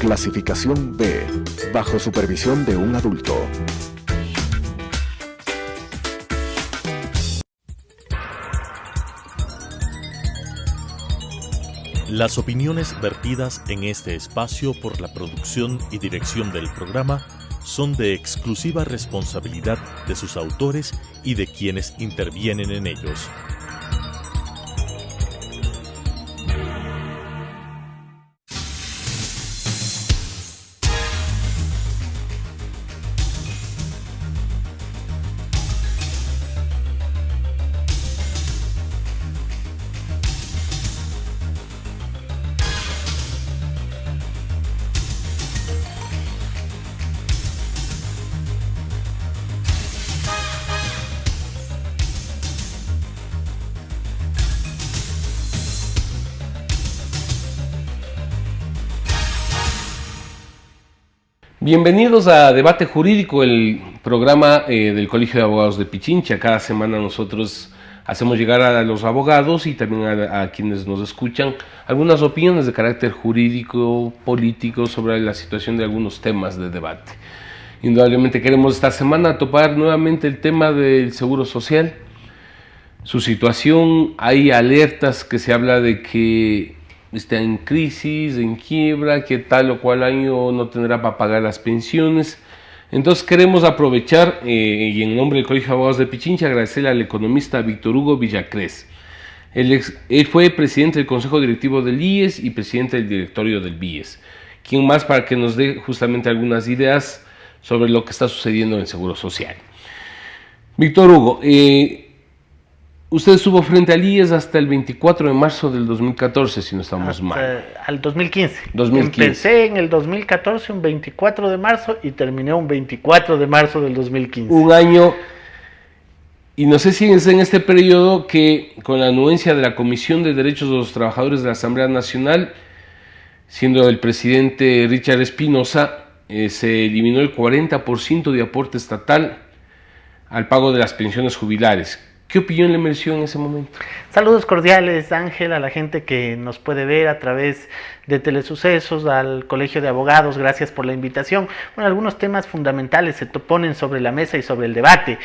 Clasificación B, bajo supervisión de un adulto. Las opiniones vertidas en este espacio por la producción y dirección del programa son de exclusiva responsabilidad de sus autores y de quienes intervienen en ellos. Bienvenidos a Debate Jurídico, el programa del Colegio de Abogados de Pichincha. Cada semana nosotros hacemos llegar a los abogados y también a quienes nos escuchan algunas opiniones de carácter jurídico, político sobre la situación de algunos temas de debate. Indudablemente queremos esta semana topar nuevamente el tema del seguro social, su situación. Hay alertas que se habla de que está en crisis, en quiebra, que tal o cual año no tendrá para pagar las pensiones. Entonces queremos aprovechar y en nombre del Colegio de Abogados de Pichincha agradecerle al economista Víctor Hugo Villacrés. Él fue presidente del Consejo Directivo del IES y presidente del directorio del BIES. ¿Quién más para que nos dé justamente algunas ideas sobre lo que está sucediendo en el Seguro Social? Víctor Hugo, usted estuvo frente al IES hasta el 24 de marzo del 2014, si no estamos mal. Al 2015. Empecé en el 2014, un 24 de marzo, y terminé un 24 de marzo del 2015. Un año, y no sé si es en este periodo que, con la anuencia de la Comisión de Derechos de los Trabajadores de la Asamblea Nacional, siendo el presidente Richard Espinosa, se eliminó el 40% de aporte estatal al pago de las pensiones jubilares. ¿Qué opinión le mereció en ese momento? Saludos cordiales, Ángel, a la gente que nos puede ver a través de Telesucesos, al Colegio de Abogados, gracias por la invitación. Bueno, algunos temas fundamentales se ponen sobre la mesa y sobre el debate.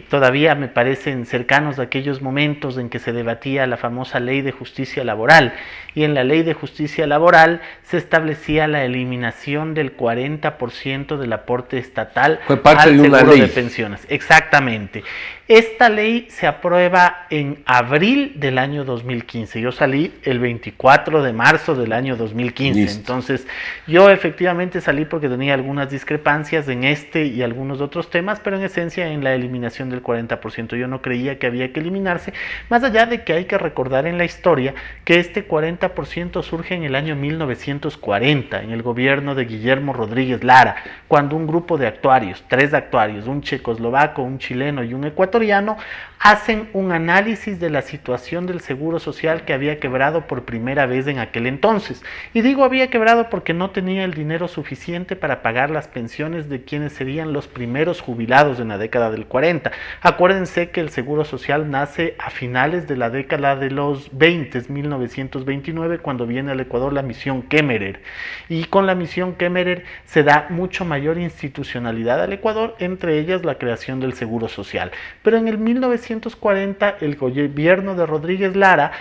Todavía me parecen cercanos a aquellos momentos en que se debatía la famosa Ley de Justicia Laboral, y en la Ley de Justicia Laboral se establecía la eliminación del 40% del aporte estatal al seguro de pensiones. Exactamente. Esta ley se aprueba en abril del año 2015. Yo salí el 24 de marzo del año 2015. Listo. Entonces, yo efectivamente salí porque tenía algunas discrepancias en este y algunos otros temas, pero en esencia en la eliminación del 40%. Yo no creía que había que eliminarse, más allá de que hay que recordar en la historia que este 40% surge en el año 1940, en el gobierno de Guillermo Rodríguez Lara, cuando un grupo de actuarios, 3 actuarios, un checoslovaco, un chileno y un ecuatoriano, hacen un análisis de la situación del seguro social que había quebrado por primera vez en aquel entonces. Y digo había quebrado porque no tenía el dinero suficiente para pagar las pensiones de quienes serían los primeros jubilados en la década del 40. Acuérdense que el seguro social nace a finales de la década de los 20, 1929, cuando viene al Ecuador la misión Kemmerer. Y con la misión Kemmerer se da mucho mayor institucionalidad al Ecuador, entre ellas la creación del seguro social. Pero en el 1940 el gobierno de Rodríguez Lara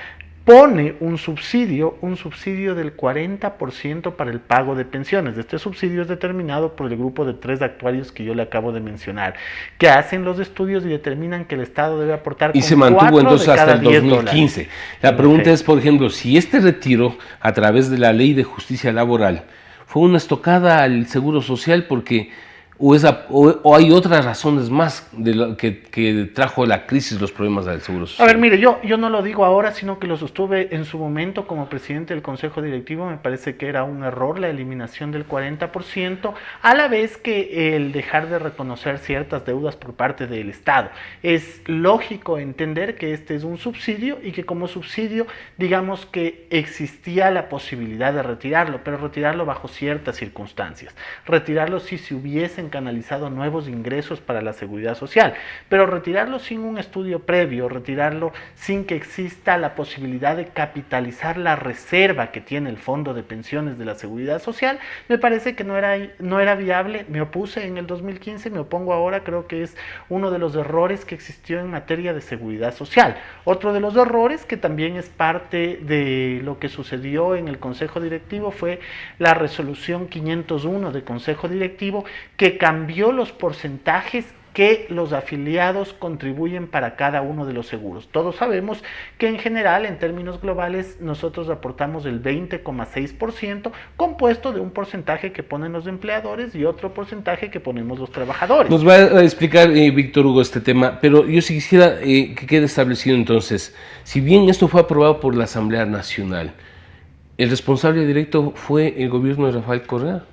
pone un subsidio del 40% para el pago de pensiones. Este subsidio es determinado por el grupo de 3 actuarios que yo le acabo de mencionar, que hacen los estudios y determinan que el Estado debe aportar y se mantuvo entonces hasta el 2015. La pregunta es, por ejemplo, si este retiro a través de la Ley de Justicia Laboral fue una estocada al Seguro Social porque o hay otras razones más de lo que trajo la crisis, los problemas del Seguro Social. A ver, mire, yo no lo digo ahora, sino que lo sostuve en su momento como presidente del Consejo Directivo. Me parece que era un error la eliminación del 40%, a la vez que el dejar de reconocer ciertas deudas por parte del Estado. Es lógico entender que este es un subsidio y que como subsidio, digamos que existía la posibilidad de retirarlo, pero retirarlo bajo ciertas circunstancias. Retirarlo si se hubiesen hubiesen canalizado nuevos ingresos para la seguridad social, pero retirarlo sin un estudio previo, retirarlo sin que exista la posibilidad de capitalizar la reserva que tiene el fondo de pensiones de la seguridad social, me parece que no era viable. Me opuse en el 2015, me opongo ahora, creo que es uno de los errores que existió en materia de seguridad social. Otro de los errores que también es parte de lo que sucedió en el Consejo Directivo fue la resolución 501 de Consejo Directivo, que cambió los porcentajes que los afiliados contribuyen para cada uno de los seguros. Todos sabemos que en general, en términos globales, nosotros aportamos el 20,6%, compuesto de un porcentaje que ponen los empleadores y otro porcentaje que ponemos los trabajadores. Nos va a explicar Víctor Hugo este tema, pero yo sí quisiera que quede establecido entonces, si bien esto fue aprobado por la Asamblea Nacional, ¿el responsable directo fue el gobierno de Rafael Correa?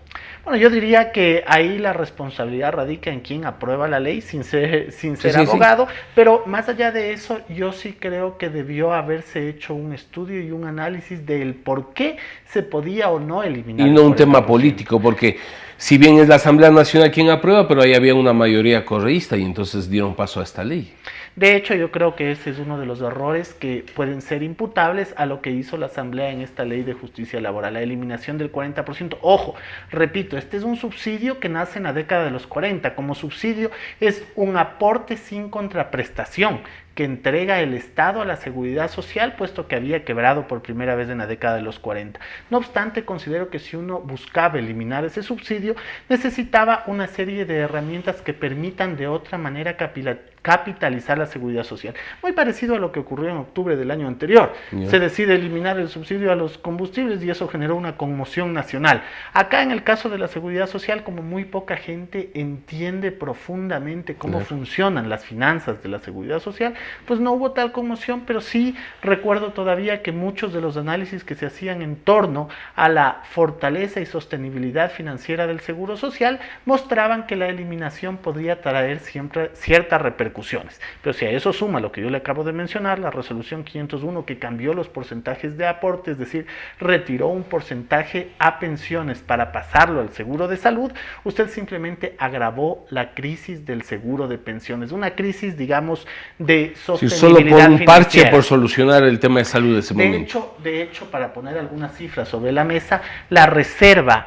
Bueno, yo diría que ahí la responsabilidad radica en quien aprueba la ley sin ser abogado, pero más allá de eso, yo sí creo que debió haberse hecho un estudio y un análisis del por qué se podía o no eliminar. Y no un tema político, porque si bien es la Asamblea Nacional quien aprueba, pero ahí había una mayoría correísta y entonces dieron paso a esta ley. De hecho, yo creo que ese es uno de los errores que pueden ser imputables a lo que hizo la Asamblea en esta ley de justicia laboral, la eliminación del 40%. Ojo, repito, este es un subsidio que nace en la década de los 40. Como subsidio es un aporte sin contraprestación que entrega el Estado a la seguridad social, puesto que había quebrado por primera vez en la década de los 40. No obstante, considero que si uno buscaba eliminar ese subsidio, necesitaba una serie de herramientas que permitan de otra manera capitalizar la seguridad social. Muy parecido a lo que ocurrió en octubre del año anterior. Se decide eliminar el subsidio a los combustibles y eso generó una conmoción nacional. Acá en el caso de la seguridad social, como muy poca gente entiende profundamente cómo funcionan las finanzas de la seguridad social, pues no hubo tal conmoción, pero sí recuerdo todavía que muchos de los análisis que se hacían en torno a la fortaleza y sostenibilidad financiera del seguro social mostraban que la eliminación podría traer siempre ciertas repercusiones. Pero si a eso suma lo que yo le acabo de mencionar, la resolución 501 que cambió los porcentajes de aporte, es decir, retiró un porcentaje a pensiones para pasarlo al seguro de salud, usted simplemente agravó la crisis del seguro de pensiones, una crisis, digamos, de sostenibilidad solo por un financiera. parche por solucionar el tema de salud de ese momento. De hecho, para poner algunas cifras sobre la mesa, la reserva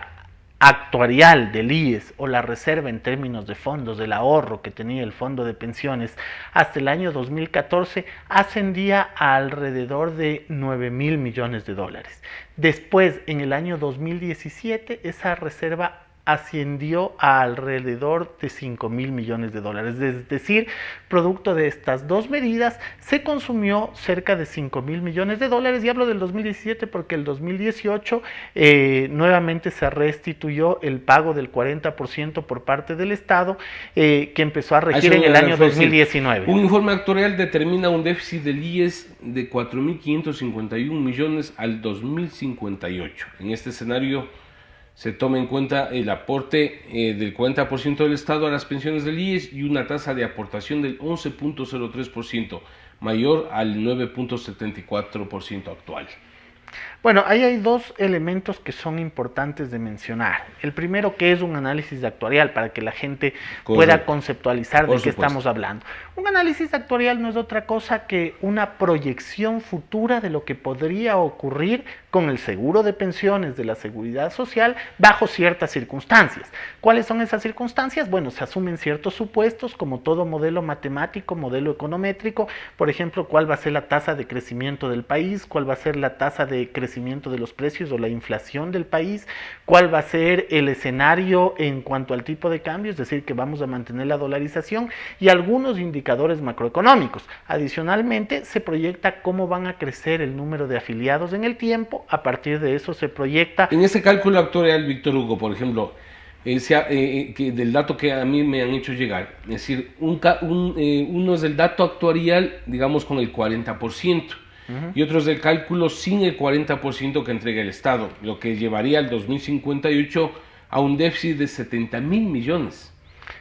actuarial del IES o la reserva en términos de fondos del ahorro que tenía el fondo de pensiones hasta el año 2014 ascendía a alrededor de 9.000 millones de dólares. Después, en el año 2017, esa reserva ascendió a alrededor de 5.000 millones de dólares. Es decir, producto de estas dos medidas, se consumió cerca de 5.000 millones de dólares. Y hablo del 2017 porque el 2018 nuevamente se restituyó el pago del 40% por parte del Estado, que empezó a regir en el año 2019. Un informe actuarial determina un déficit del IES de 4.551 millones al 2058. En este escenario se toma en cuenta el aporte del 40% del Estado a las pensiones del IES y una tasa de aportación del 11.03%, mayor al 9.74% actual. Bueno, ahí hay dos elementos que son importantes de mencionar. El primero, que es un análisis actuarial para que la gente pueda conceptualizar de qué estamos hablando. Un análisis actuarial no es otra cosa que una proyección futura de lo que podría ocurrir con el seguro de pensiones de la seguridad social bajo ciertas circunstancias. ¿Cuáles son esas circunstancias? Bueno, se asumen ciertos supuestos, como todo modelo matemático, modelo econométrico. Por ejemplo, cuál va a ser la tasa de crecimiento del país, cuál va a ser la tasa de crecimiento de los precios o la inflación del país, cuál va a ser el escenario en cuanto al tipo de cambio, es decir, que vamos a mantener la dolarización y algunos indicadores macroeconómicos. Adicionalmente, se proyecta cómo van a crecer el número de afiliados en el tiempo. A partir de eso se proyecta. En ese cálculo actuarial, Víctor Hugo, por ejemplo, del dato que a mí me han hecho llegar, es decir, uno es el dato actuarial, digamos, con el 40%. Y otros del cálculo sin el 40% que entrega el Estado, lo que llevaría al 2058 a un déficit de 70.000 millones.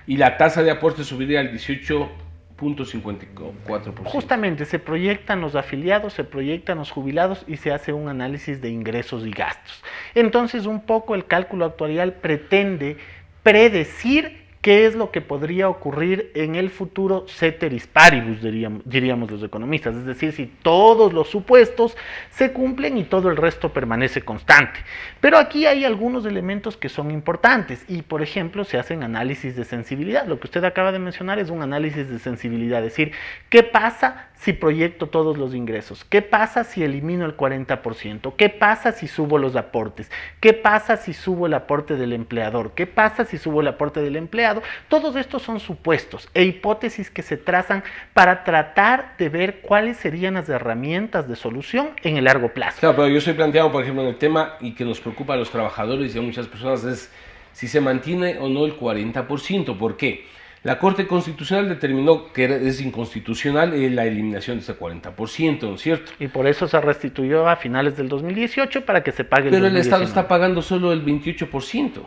Y la tasa de aporte subiría al 18.54%. Justamente, se proyectan los afiliados, se proyectan los jubilados y se hace un análisis de ingresos y gastos. Entonces, un poco el cálculo actuarial pretende predecir ¿qué es lo que podría ocurrir en el futuro ceteris paribus, diríamos los economistas? Es decir, si todos los supuestos se cumplen y todo el resto permanece constante. Pero aquí hay algunos elementos que son importantes y, por ejemplo, se hacen análisis de sensibilidad. Lo que usted acaba de mencionar es un análisis de sensibilidad, es decir, ¿qué pasa si proyecto todos los ingresos? ¿Qué pasa si elimino el 40%? ¿Qué pasa si subo los aportes? ¿Qué pasa si subo el aporte del empleador? ¿Qué pasa si subo el aporte del empleado? Todos estos son supuestos e hipótesis que se trazan para tratar de ver cuáles serían las herramientas de solución en el largo plazo. Claro, pero yo estoy planteando, por ejemplo, en el tema y que nos preocupa a los trabajadores y a muchas personas es si se mantiene o no el 40%. ¿Por qué? La Corte Constitucional determinó que es inconstitucional la eliminación de ese 40%, ¿no es cierto? Y por eso se restituyó a finales del 2018 para que se pague el 2019. Pero el Estado está pagando solo el 28%.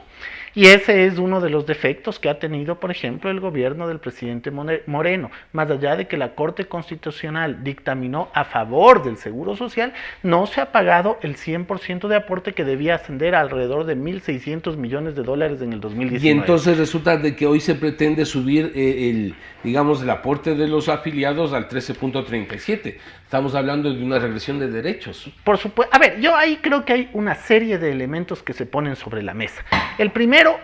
Y ese es uno de los defectos que ha tenido, por ejemplo, el gobierno del presidente Moreno. Más allá de que la Corte Constitucional dictaminó a favor del Seguro Social, no se ha pagado el 100% de aporte que debía ascender a alrededor de $1.600 millones en el 2019. Y entonces resulta de que hoy se pretende subir el aporte de los afiliados al 13.37. Estamos hablando de una regresión de derechos. Por supuesto. A ver, yo ahí creo que hay una serie de elementos que se ponen sobre la mesa. El primero,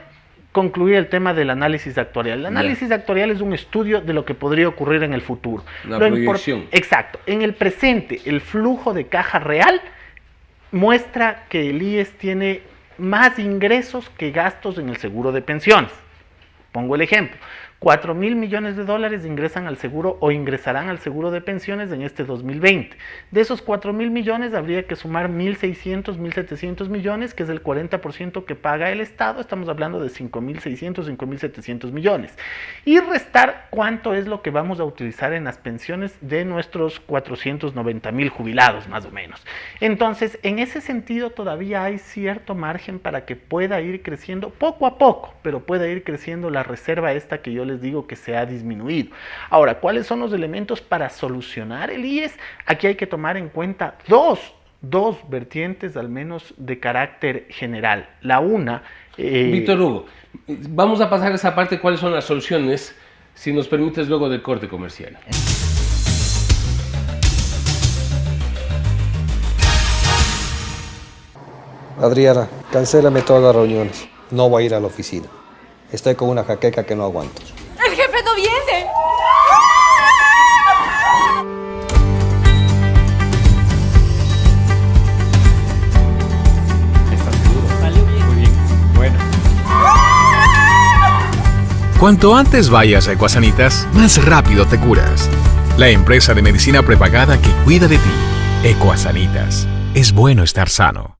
concluir el tema del análisis actuarial. El análisis actuarial es un estudio de lo que podría ocurrir en el futuro. Una proyección. Exacto. En el presente, el flujo de caja real muestra que el IES tiene más ingresos que gastos en el seguro de pensiones. Pongo el ejemplo. $4.000 millones ingresan al seguro o ingresarán al seguro de pensiones en este 2020. De esos $4.000 millones habría que sumar 1.600, 1.700 millones, que es el 40% que paga el Estado. Estamos hablando de 5.600, 5.700 millones. Y restar cuánto es lo que vamos a utilizar en las pensiones de nuestros 490.000 jubilados, más o menos. Entonces, en ese sentido todavía hay cierto margen para que pueda ir creciendo poco a poco, pero pueda ir creciendo la reserva esta que yo les digo que se ha disminuido. Ahora, ¿cuáles son los elementos para solucionar el IES? Aquí hay que tomar en cuenta dos vertientes al menos de carácter general. La una... Víctor Hugo, vamos a pasar a esa parte, cuáles son las soluciones, si nos permites luego del corte comercial. Adriana, cancélame todas las reuniones. No voy a ir a la oficina. Estoy con una jaqueca que no aguanto. ¡El jefe no viene! ¿Estás seguro? Salió bien. Muy bien. Bueno. Cuanto antes vayas a Ecuasanitas, más rápido te curas. La empresa de medicina prepagada que cuida de ti. Ecuasanitas. Es bueno estar sano.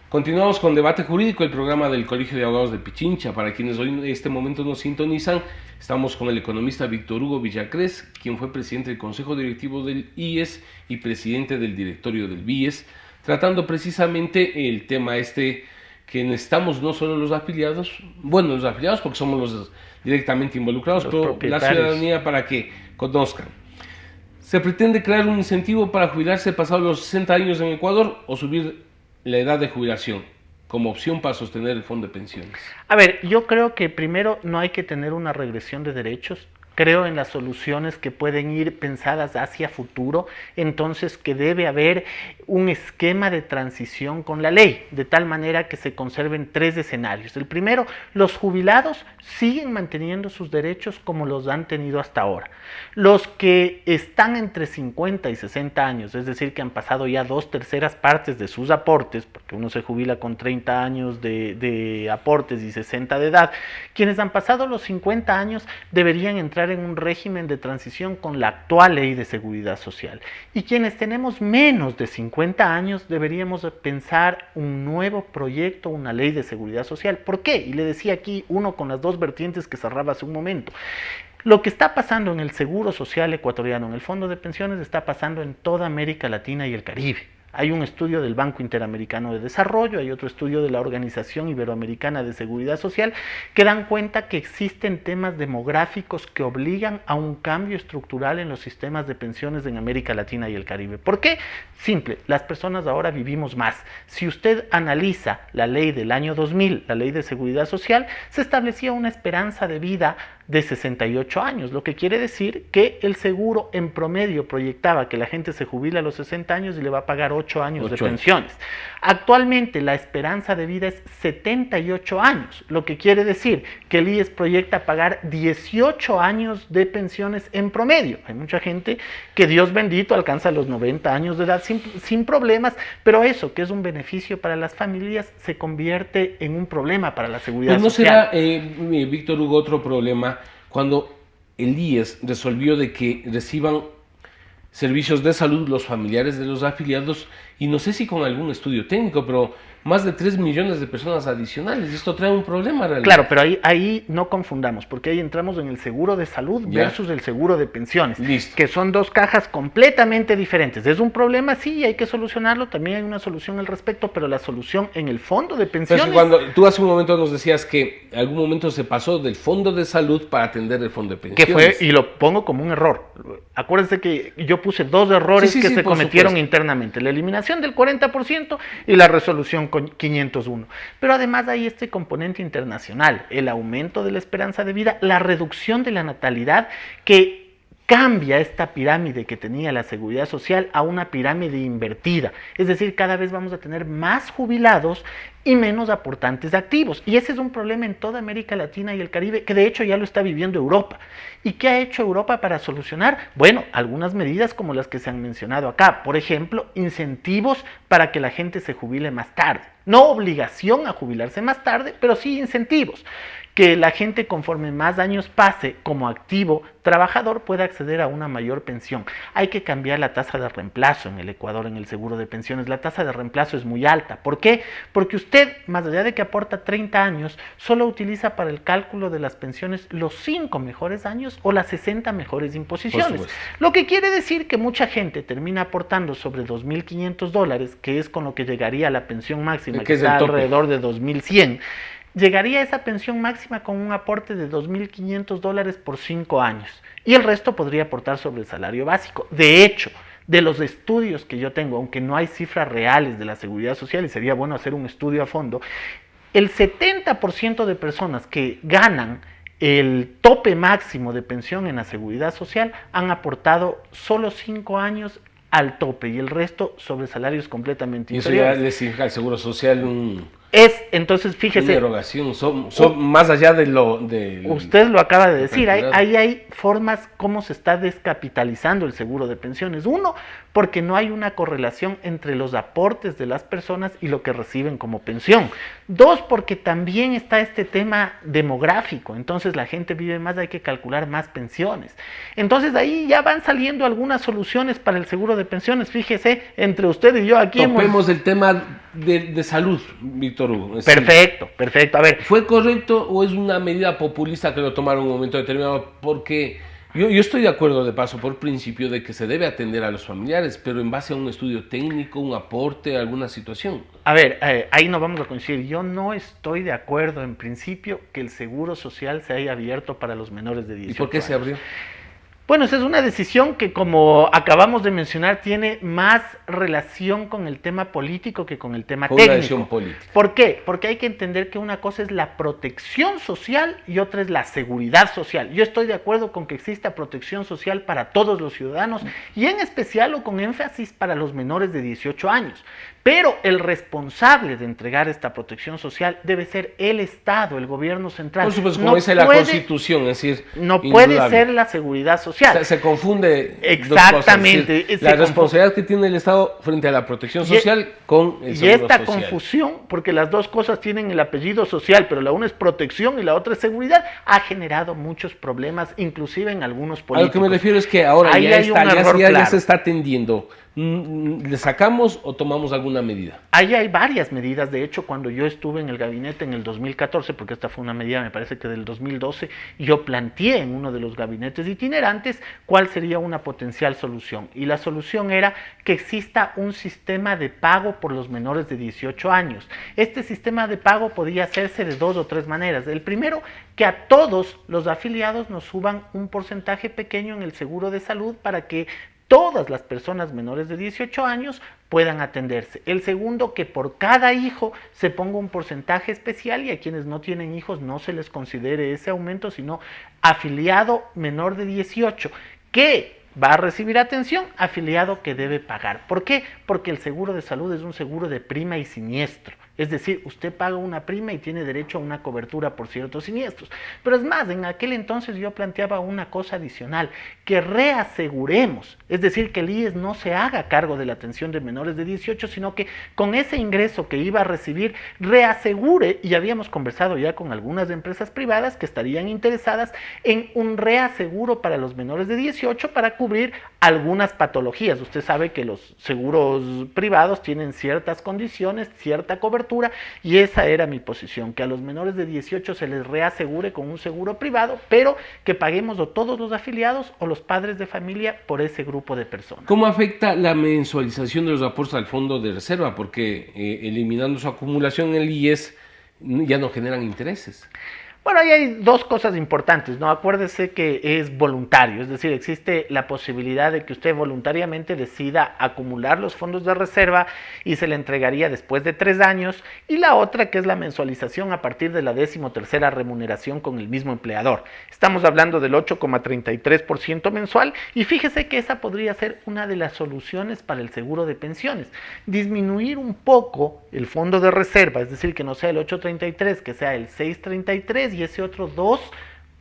Continuamos con Debate Jurídico, el programa del Colegio de Abogados de Pichincha. Para quienes hoy en este momento nos sintonizan, estamos con el economista Víctor Hugo Villacrés, quien fue presidente del Consejo Directivo del IES y presidente del directorio del BIES, tratando precisamente el tema que necesitamos no solo los afiliados, bueno, los afiliados porque somos los directamente involucrados, pero la ciudadanía para que conozcan. ¿Se pretende crear un incentivo para jubilarse pasados los 60 años en Ecuador o subir la edad de jubilación como opción para sostener el fondo de pensiones? A ver, yo creo que primero no hay que tener una regresión de derechos. Creo en las soluciones que pueden ir pensadas hacia futuro, entonces que debe haber un esquema de transición con la ley, de tal manera que se conserven tres escenarios. El primero, los jubilados siguen manteniendo sus derechos como los han tenido hasta ahora. Los que están entre 50 y 60 años, es decir, que han pasado ya 2/3 partes de sus aportes, porque uno se jubila con 30 años de aportes y 60 de edad, quienes han pasado los 50 años deberían entrar en un régimen de transición con la actual ley de seguridad social. Y quienes tenemos menos de 50 años deberíamos pensar un nuevo proyecto, una ley de seguridad social. ¿Por qué? Y le decía aquí uno con las dos vertientes que cerraba hace un momento. Lo que está pasando en el Seguro Social ecuatoriano, en el Fondo de Pensiones, está pasando en toda América Latina y el Caribe. Hay un estudio del Banco Interamericano de Desarrollo, hay otro estudio de la Organización Iberoamericana de Seguridad Social, que dan cuenta que existen temas demográficos que obligan a un cambio estructural en los sistemas de pensiones en América Latina y el Caribe. ¿Por qué? Simple, las personas ahora vivimos más. Si usted analiza la ley del año 2000, la ley de Seguridad Social, se establecía una esperanza de vida de 68 años, lo que quiere decir que el seguro en promedio proyectaba que la gente se jubila a los 60 años y le va a pagar 8 años de pensiones. Actualmente la esperanza de vida es 78 años, lo que quiere decir que el IES proyecta pagar 18 años de pensiones en promedio. Hay mucha gente que, Dios bendito, alcanza los 90 años de edad sin problemas, pero eso, que es un beneficio para las familias, se convierte en un problema para la seguridad social. ¿No será, Víctor Hugo, otro problema cuando el IES resolvió de que reciban servicios de salud los familiares de los afiliados, y no sé si con algún estudio técnico, pero más de 3 millones de personas adicionales? Esto trae un problema realmente. Claro, pero ahí no confundamos, porque ahí entramos en el seguro de salud versus el seguro de pensiones, que son dos cajas completamente diferentes. Es un problema, sí, hay que solucionarlo, también hay una solución al respecto, pero la solución en el fondo de pensiones... Pero cuando tú hace un momento nos decías que en algún momento se pasó del fondo de salud para atender el fondo de pensiones. Que fue, y lo pongo como un error. Acuérdense que yo puse dos errores que se cometieron internamente: la eliminación del 40% y la resolución con 501. Pero además hay este componente internacional, el aumento de la esperanza de vida, la reducción de la natalidad, que cambia esta pirámide que tenía la seguridad social a una pirámide invertida. Es decir, cada vez vamos a tener más jubilados y menos aportantes activos. Y ese es un problema en toda América Latina y el Caribe, que de hecho ya lo está viviendo Europa. ¿Y qué ha hecho Europa para solucionar? Bueno, algunas medidas como las que se han mencionado acá. Por ejemplo, incentivos para que la gente se jubile más tarde. No obligación a jubilarse más tarde, pero sí incentivos. Que la gente, conforme más años pase como activo trabajador, pueda acceder a una mayor pensión. Hay que cambiar la tasa de reemplazo en el Ecuador, en el seguro de pensiones. La tasa de reemplazo es muy alta. ¿Por qué? Porque usted, más allá de que aporta 30 años, solo utiliza para el cálculo de las pensiones los 5 mejores años o las 60 mejores imposiciones. Lo que quiere decir que mucha gente termina aportando sobre $2.500, que es con lo que llegaría a la pensión máxima, que está alrededor de 2.100. Llegaría a esa pensión máxima con un aporte de $2.500 por 5 años, y el resto podría aportar sobre el salario básico. De hecho, de los estudios que yo tengo, aunque no hay cifras reales de la seguridad social, y sería bueno hacer un estudio a fondo, el 70% de personas que ganan el tope máximo de pensión en la seguridad social han aportado solo 5 años al tope, y el resto sobre salarios completamente inferiores. Y eso ya le significa al Seguro Social entonces, fíjese, una erogación, son más allá de lo... usted lo acaba de decir, ahí hay formas como se está descapitalizando el seguro de pensiones. Uno, porque no hay una correlación entre los aportes de las personas y lo que reciben como pensión. Dos, porque también está este tema demográfico, entonces la gente vive más, hay que calcular más pensiones. Entonces ahí ya van saliendo algunas soluciones para el seguro de pensiones. Fíjese, entre usted y yo aquí topemos el tema de salud, Víctor Hugo. Perfecto. A ver, ¿fue correcto o es una medida populista que lo tomaron en un momento determinado? Porque yo estoy de acuerdo, de paso, por principio, de que se debe atender a los familiares, pero en base a un estudio técnico, un aporte, alguna situación. A ver, ahí no vamos a coincidir. Yo no estoy de acuerdo, en principio, que el seguro social se haya abierto para los menores de 18 años. ¿Y por qué se abrió? Bueno, esa es una decisión que, como acabamos de mencionar, tiene más relación con el tema político que con el tema técnico. Una decisión política. ¿Por qué? Porque hay que entender que una cosa es la protección social y otra es la seguridad social. Yo estoy de acuerdo con que exista protección social para todos los ciudadanos, y en especial o con énfasis para los menores de 18 años. Pero el responsable de entregar esta protección social debe ser el Estado, el gobierno central. Por supuesto, como dice la Constitución, es decir, no puede ser la seguridad social. O sea, se confunde. Exactamente. Dos cosas, la responsabilidad que tiene el Estado frente a la protección social con el seguro social. Y esta confusión, porque las dos cosas tienen el apellido social, pero la una es protección y la otra es seguridad, ha generado muchos problemas, inclusive en algunos políticos. A lo que me refiero es que ahora ya se está atendiendo ¿Le sacamos o tomamos alguna medida? Ahí hay varias medidas. De hecho, cuando yo estuve en el gabinete en el 2014, porque esta fue una medida, me parece que del 2012, yo planteé en uno de los gabinetes itinerantes cuál sería una potencial solución. Y la solución era que exista un sistema de pago por los menores de 18 años. Este sistema de pago podía hacerse de 2 o 3 maneras. El primero, que a todos los afiliados nos suban un porcentaje pequeño en el seguro de salud para que todas las personas menores de 18 años puedan atenderse. El segundo, que por cada hijo se ponga un porcentaje especial y a quienes no tienen hijos no se les considere ese aumento, sino afiliado menor de 18, que va a recibir atención, afiliado que debe pagar. ¿Por qué? Porque el seguro de salud es un seguro de prima y siniestro. Es decir, usted paga una prima y tiene derecho a una cobertura por ciertos siniestros. Pero es más, en aquel entonces yo planteaba una cosa adicional, que reaseguremos, es decir, que el IES no se haga cargo de la atención de menores de 18, sino que con ese ingreso que iba a recibir, reasegure, y habíamos conversado ya con algunas empresas privadas que estarían interesadas en un reaseguro para los menores de 18 para cubrir algunas patologías. Usted sabe que los seguros privados tienen ciertas condiciones, cierta cobertura, y esa era mi posición, que a los menores de 18 se les reasegure con un seguro privado, pero que paguemos o todos los afiliados o los padres de familia por ese grupo de personas. ¿Cómo afecta la mensualización de los aportes al fondo de reserva? Porque eliminando su acumulación en el IES ya no generan intereses. Bueno, ahí hay dos cosas importantes, ¿no? Acuérdese que es voluntario, es decir, existe la posibilidad de que usted voluntariamente decida acumular los fondos de reserva y se le entregaría después de 3 años, y la otra, que es la mensualización a partir de la 13ª remuneración con el mismo empleador. Estamos hablando del 8,33% mensual, y fíjese que esa podría ser una de las soluciones para el seguro de pensiones. Disminuir un poco el fondo de reserva, es decir, que no sea el 8,33, que sea el 6,33, y ese otro 2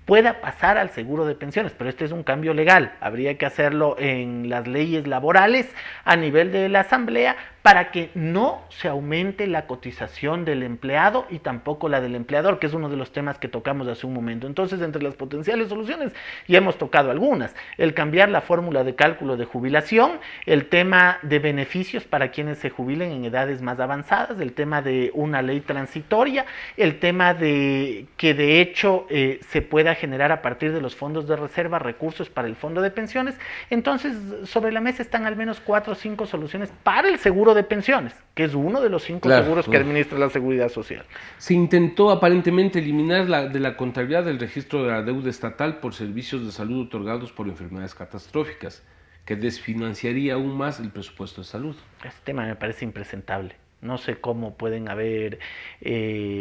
pueda pasar al seguro de pensiones, pero este es un cambio legal, habría que hacerlo en las leyes laborales a nivel de la asamblea para que no se aumente la cotización del empleado y tampoco la del empleador, que es uno de los temas que tocamos hace un momento. Entonces, entre las potenciales soluciones ya hemos tocado algunas: el cambiar la fórmula de cálculo de jubilación, el tema de beneficios para quienes se jubilen en edades más avanzadas, el tema de una ley transitoria, el tema de que de hecho se pueda generar a partir de los fondos de reserva recursos para el fondo de pensiones. Entonces, sobre la mesa están al menos 4 o 5 soluciones para el seguro de pensiones, que es uno de los 5 seguros que administra la Seguridad Social. Se intentó aparentemente eliminar de la contabilidad del registro de la deuda estatal por servicios de salud otorgados por enfermedades catastróficas, que desfinanciaría aún más el presupuesto de salud. Este tema me parece impresentable. No sé cómo pueden haber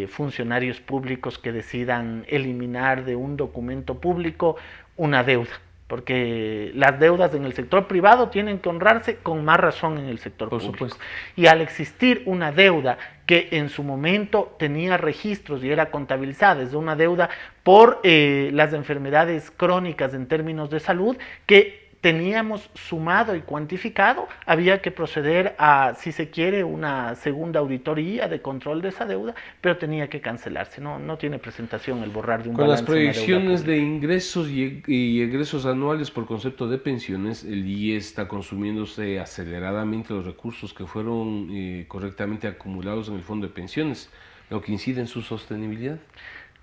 funcionarios públicos que decidan eliminar de un documento público una deuda, porque las deudas en el sector privado tienen que honrarse con más razón en el sector público. Supuesto. Y al existir una deuda que en su momento tenía registros y era contabilizada, es una deuda por las enfermedades crónicas en términos de salud que teníamos sumado y cuantificado, había que proceder a, si se quiere, una segunda auditoría de control de esa deuda, pero tenía que cancelarse. No tiene presentación el borrar de un balance. Con las proyecciones de ingresos y egresos anuales por concepto de pensiones, el IES está consumiéndose aceleradamente los recursos que fueron correctamente acumulados en el fondo de pensiones, lo que incide en su sostenibilidad.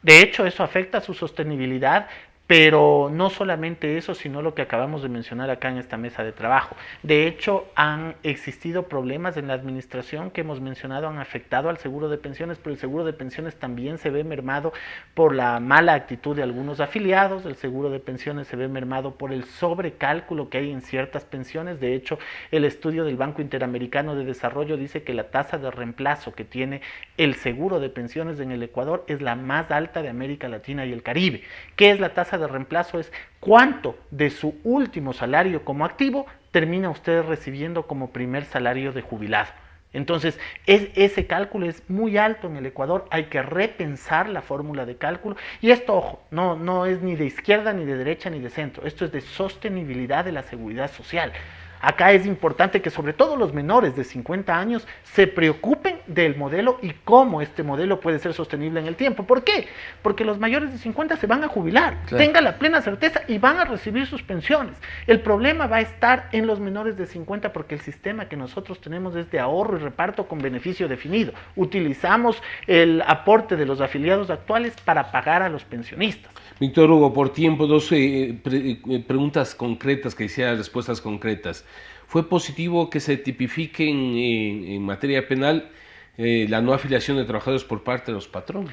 De hecho, eso afecta a su sostenibilidad. Pero no solamente eso, sino lo que acabamos de mencionar acá en esta mesa de trabajo. De hecho, han existido problemas en la administración que hemos mencionado, han afectado al seguro de pensiones, pero el seguro de pensiones también se ve mermado por la mala actitud de algunos afiliados. El seguro de pensiones se ve mermado por el sobrecálculo que hay en ciertas pensiones. De hecho, el estudio del Banco Interamericano de Desarrollo dice que la tasa de reemplazo que tiene el seguro de pensiones en el Ecuador es la más alta de América Latina y el Caribe. ¿Qué es la tasa de reemplazo? Es cuánto de su último salario como activo termina usted recibiendo como primer salario de jubilado. Entonces, ese cálculo es muy alto en el Ecuador, hay que repensar la fórmula de cálculo, y esto, ojo, no es ni de izquierda, ni de derecha, ni de centro, esto es de sostenibilidad de la seguridad social. Acá es importante que sobre todo los menores de 50 años se preocupen del modelo y cómo este modelo puede ser sostenible en el tiempo. ¿Por qué? Porque los mayores de 50 se van a jubilar, tenga la plena certeza, y van a recibir sus pensiones. El problema va a estar en los menores de 50 porque el sistema que nosotros tenemos es de ahorro y reparto con beneficio definido. Utilizamos el aporte de los afiliados actuales para pagar a los pensionistas. Víctor Hugo, por tiempo, dos preguntas concretas que hiciera respuestas concretas. ¿Fue positivo que se tipifique en materia penal la no afiliación de trabajadores por parte de los patrones?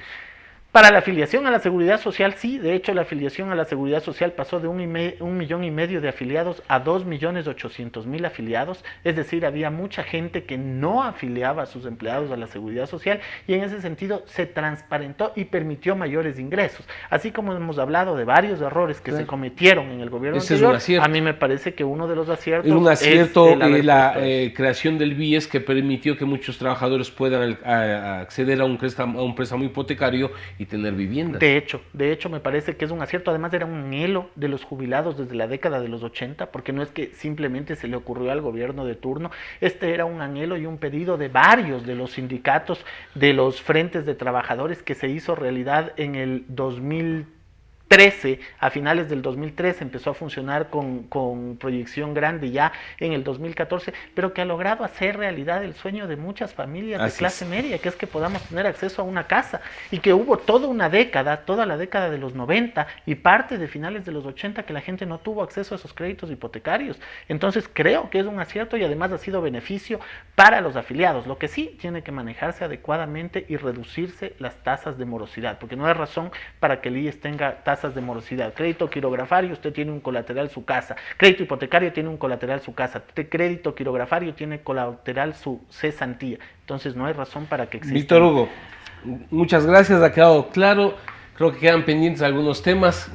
Para la afiliación a la Seguridad Social, sí. De hecho, la afiliación a la Seguridad Social pasó de 1,5 millones de afiliados a 2.800.000 afiliados. Es decir, había mucha gente que no afiliaba a sus empleados a la Seguridad Social, y en ese sentido se transparentó y permitió mayores ingresos. Así como hemos hablado de varios errores que se cometieron en el gobierno anterior, a mí me parece que uno de los aciertos es un acierto es la creación del BIES, que permitió que muchos trabajadores puedan acceder a un préstamo hipotecario y tener viviendas. De hecho me parece que es un acierto. Además, era un anhelo de los jubilados desde la década de los 80, porque no es que simplemente se le ocurrió al gobierno de turno. Este era un anhelo y un pedido de varios de los sindicatos, de los frentes de trabajadores, que se hizo realidad en el 2013. A finales del 2013 empezó a funcionar con proyección grande ya en el 2014, pero que ha logrado hacer realidad el sueño de muchas familias de clase media, que es que podamos tener acceso a una casa, y que hubo toda la década de los 90 y parte de finales de los 80 que la gente no tuvo acceso a esos créditos hipotecarios. Entonces creo que es un acierto, y además ha sido beneficio para los afiliados. Lo que sí tiene que manejarse adecuadamente y reducirse las tasas de morosidad, porque no hay razón para que el IES tenga tasas de morosidad. Crédito quirografario, usted tiene un colateral su casa. Crédito hipotecario tiene un colateral su casa. Crédito quirografario tiene colateral su cesantía. Entonces no hay razón para que exista. Víctor Hugo, muchas gracias, ha quedado claro. Creo que quedan pendientes algunos temas.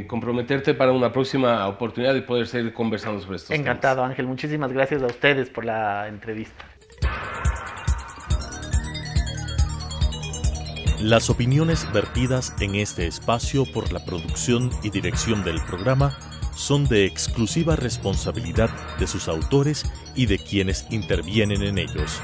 Comprometerte para una próxima oportunidad de poder seguir conversando sobre estos temas. Encantado, Ángel. Muchísimas gracias a ustedes por la entrevista. Las opiniones vertidas en este espacio por la producción y dirección del programa son de exclusiva responsabilidad de sus autores y de quienes intervienen en ellos.